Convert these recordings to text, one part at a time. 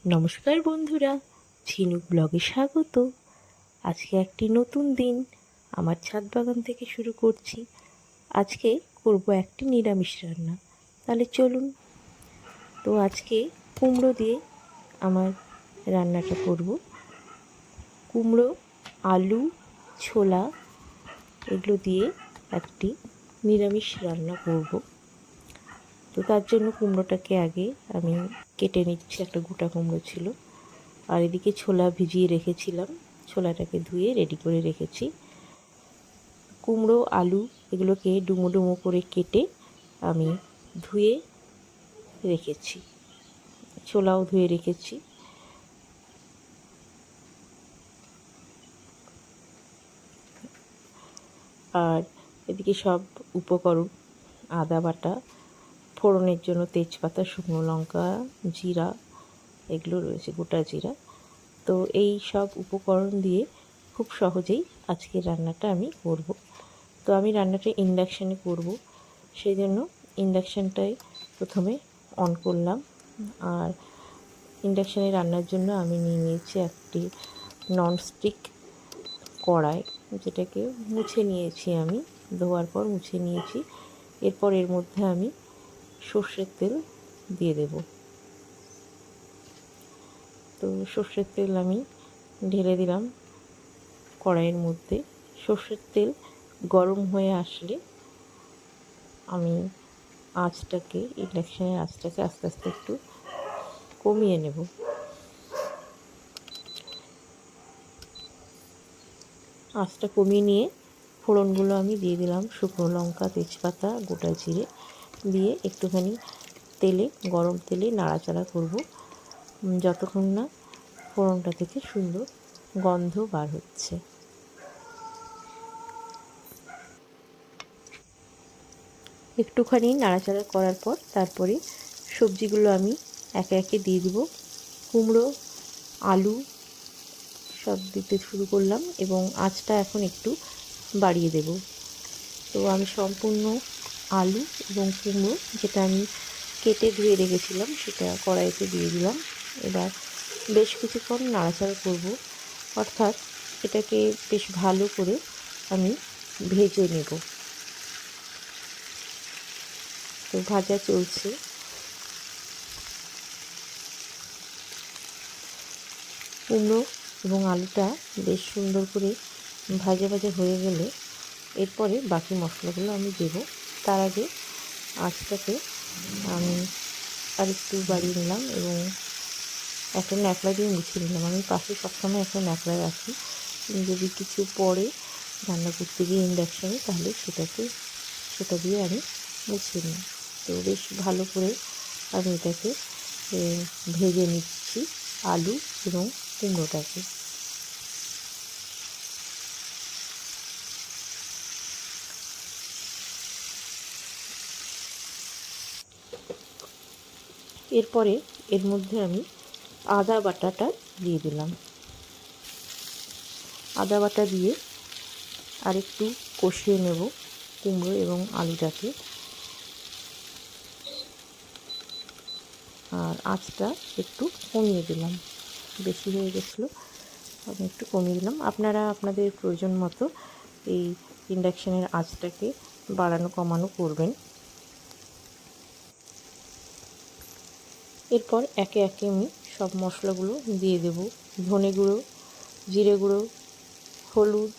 নমস্কার বন্ধুরা, ঝিনুক ব্লগে স্বাগত। আজকে একটি নতুন দিন আমার ছাদ বাগান থেকে শুরু করছি। আজকে করব একটি নিরামিষ রান্না। তাহলে চলুন। তো আজকে কুমড়ো দিয়ে আমার রান্নাটা করব। কুমড়ো, আলু, ছোলা এগুলো দিয়ে একটি নিরামিষ রান্না করব। তো তার জন্য কুমড়োটাকে আগে আমি কেটে নিচ্ছি। একটা গোটা কুমড়ো ছিল, আর এদিকে ছোলা ভিজিয়ে রেখেছিলাম। ছোলাটাকে ধুয়ে রেডি করে রেখেছি। কুমড়ো, আলু এগুলোকে ডুমো ডুমো করে কেটে আমি ধুয়ে রেখেছি। ছোলাও ধুয়ে রেখেছি। আর এদিকে সব উপকরণ, আদা বাটা, ফোড়নের জন্য তেজপাতা, শুকনো লঙ্কা, জিরা এগুলো রয়েছে, গোটা জিরা। তো এই সব উপকরণ দিয়ে খুব সহজেই আজকের রান্নাটা আমি করব। তো আমি রান্নাটা ইন্ডাকশানে করব, সেই জন্য ইন্ডাকশানটাই প্রথমে অন করলাম। আর ইন্ডাকশানে রান্নার জন্য আমি নিয়ে নিয়েছি একটি ননস্টিক কড়াই, যেটাকে মুছে নিয়েছি। আমি ধোয়ার পর মুছে নিয়েছি। এরপর এর মধ্যে আমি সর্ষের তেল দিয়ে দেব। তো সর্ষের তেল আমি ঢেলে দিলাম কড়াইয়ের মধ্যে। সর্ষের তেল গরম হয়ে আসলে আমি ইন্ডাকশানের আঁচটাকে আস্তে আস্তে একটু কমিয়ে নেব। আঁচটা কমিয়ে নিয়ে ফোড়নগুলো আমি দিয়ে দিলাম। শুকনো লঙ্কা, তেজপাতা, গোটা জিরে দিয়ে একটুখানি গরম তেলে নাড়াচাড়া করব যতক্ষণ না ফোড়নটা থেকে সুন্দর গন্ধ বার হচ্ছে। একটুখানি নাড়াচাড়া করার পর তারপরে সবজিগুলো আমি একে একে দিয়ে দিব। কুমড়ো, আলু সব দিতে শুরু করলাম এবং আঁচটা এখন একটু বাড়িয়ে দেব। তো আমি সম্পূর্ণ আলু এবং কুমড়ো, যেটা আমি কেটে ধুয়ে রেখেছিলাম, সেটা কড়াইতে দিয়ে দিলাম। এবার বেশ কিছুক্ষণ নাড়াচাড়া করব, অর্থাৎ এটাকে বেশ ভালো করে আমি ভেজে নেব। তো ভাজা চলছে। কুমড়ো এবং আলুটা বেশ সুন্দর করে ভাজা ভাজা হয়ে গেলে এরপরে বাকি মশলাগুলো আমি দেব। তার আগে আঁচটাকে আমি আর একটু বাড়িয়ে নিলাম এবং একটা ন্যাকড়া দিয়ে মুছে নিলাম। আমি পাশে সবসময় একটা ন্যাকড়া রাখি, যদি কিছু পড়ে রান্না করতে গিয়ে ইন্ডাকশানে, তাহলে সেটা দিয়ে আমি মুছে নিই। তো বেশ ভালো করে আমি এটাকে ভেজে নিচ্ছি, আলু এবং কুমড়োটাকে। এরপরে এর মধ্যে আমি আদা বাটাটা দিয়ে দিলাম। আদা বাটা দিয়ে আরেকটু কষিয়ে নেব কুমড়ো এবং আলুটাকে। আর আঁচটা একটু কমিয়ে দিলাম, বেশি হয়ে গেছিলো, আমি একটু কমিয়ে দিলাম। আপনারা আপনাদের প্রয়োজন মতো এই ইন্ডাকশানের আঁচটাকে বাড়ানো কমানো করবেন। এরপর একে একে আমি সব মশলাগুলো দিয়ে দেব। ধনে গুঁড়ো, জিরে গুঁড়ো, হলুদ,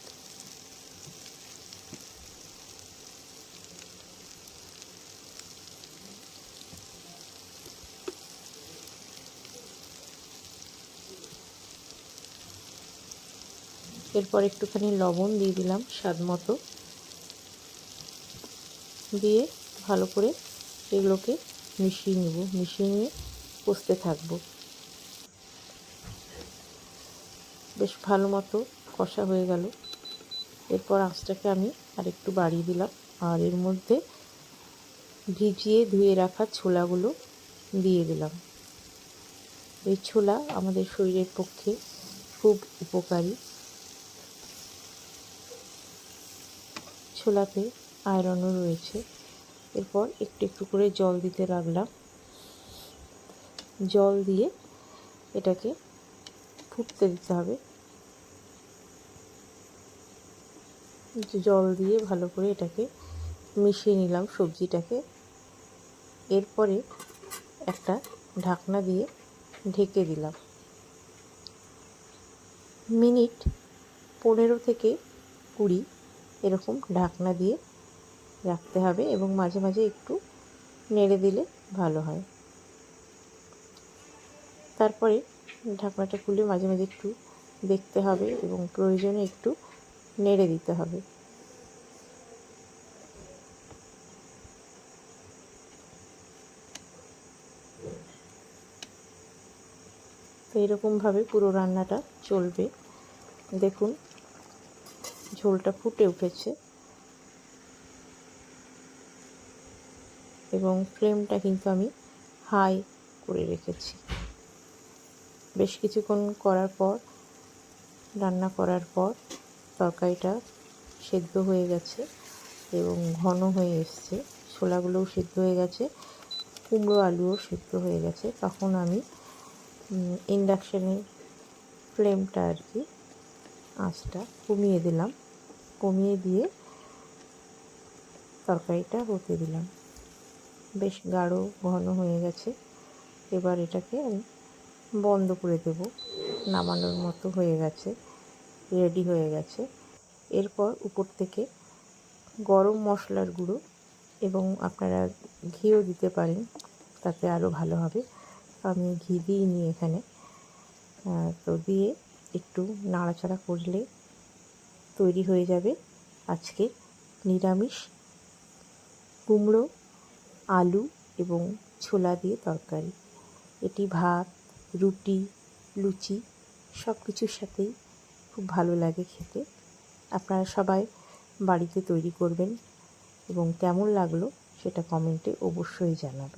এরপর একটুখানি লবণ দিয়ে দিলাম স্বাদ মতো। দিয়ে ভালো করে এগুলোকে মিশিয়ে নেব। মিশিয়ে নিয়ে কষতে থাকবো। বেশ ভালো মতো কষা হয়ে গেল। এরপর আঁচটাকে আমি আরেকটু বাড়িয়ে দিলাম, আর এর মধ্যে ভিজিয়ে ধুয়ে রাখা ছোলাগুলো দিয়ে দিলাম। এই ছোলা আমাদের শরীরের পক্ষে খুব উপকারী। ছোলাতে আয়রনও রয়েছে। এরপর একটু একটু করে জল দিতে লাগলাম। জল দিয়ে এটাকে ফুটতে দিতে হবে। জল দিয়ে ভালো করে এটাকে মিশিয়ে নিলাম সবজিটাকে। এরপরে একটা ঢাকনা দিয়ে ঢেকে দিলাম। মিনিট 15 থেকে 20 এরকম ঢাকনা দিয়ে রাখতে হবে এবং মাঝে মাঝে একটু নেড়ে দিলে ভালো হয়। তারপরে ঢাকনাটা খুলে মাঝে মাঝে একটু দেখতে হবে এবং প্রয়োজনে একটু নেড়ে দিতে হবে। তো এরকমভাবে পুরো রান্নাটা চলবে। দেখুন ঝোলটা ফুটে উঠেছে এবং ফ্লেমটা কিন্তু আমি হাই করে রেখেছি। বেশ কিছুক্ষণ রান্না করার পর তরকারিটা সেদ্ধ হয়ে গেছে এবং ঘন হয়ে এসছে। ছোলাগুলোও সেদ্ধ হয়ে গেছে, কুমড়ো আলুও সেদ্ধ হয়ে গেছে। তখন আমি ইন্ডাকশানের ফ্লেমটা আঁচটা কমিয়ে দিলাম। কমিয়ে দিয়ে তরকারিটা হতে দিলাম। বেশ গাঢ় ঘন হয়ে গেছে। এবার এটাকে আমি বন্ধ করে দেব। নামানোর মতো হয়ে গেছে, রেডি হয়ে গেছে। এরপর উপর থেকে গরম মশলার গুঁড়ো এবং আপনারা ঘিও দিতে পারেন, তাতে আরও ভালো হবে। আমি ঘি দিইনি এখানে। তো দিয়ে একটু নাড়াচাড়া করলে তৈরি হয়ে যাবে আজকে নিরামিষ কুমড়ো আলু এবং ছোলা দিয়ে তরকারি। এটি ভাত, রুটি, লুচি সব কিছুর সাথেই খুব ভালো লাগে খেতে। আপনারা সবাই বাড়িতে তৈরি করবেন এবং কেমন লাগলো সেটা কমেন্টে অবশ্যই জানাবেন।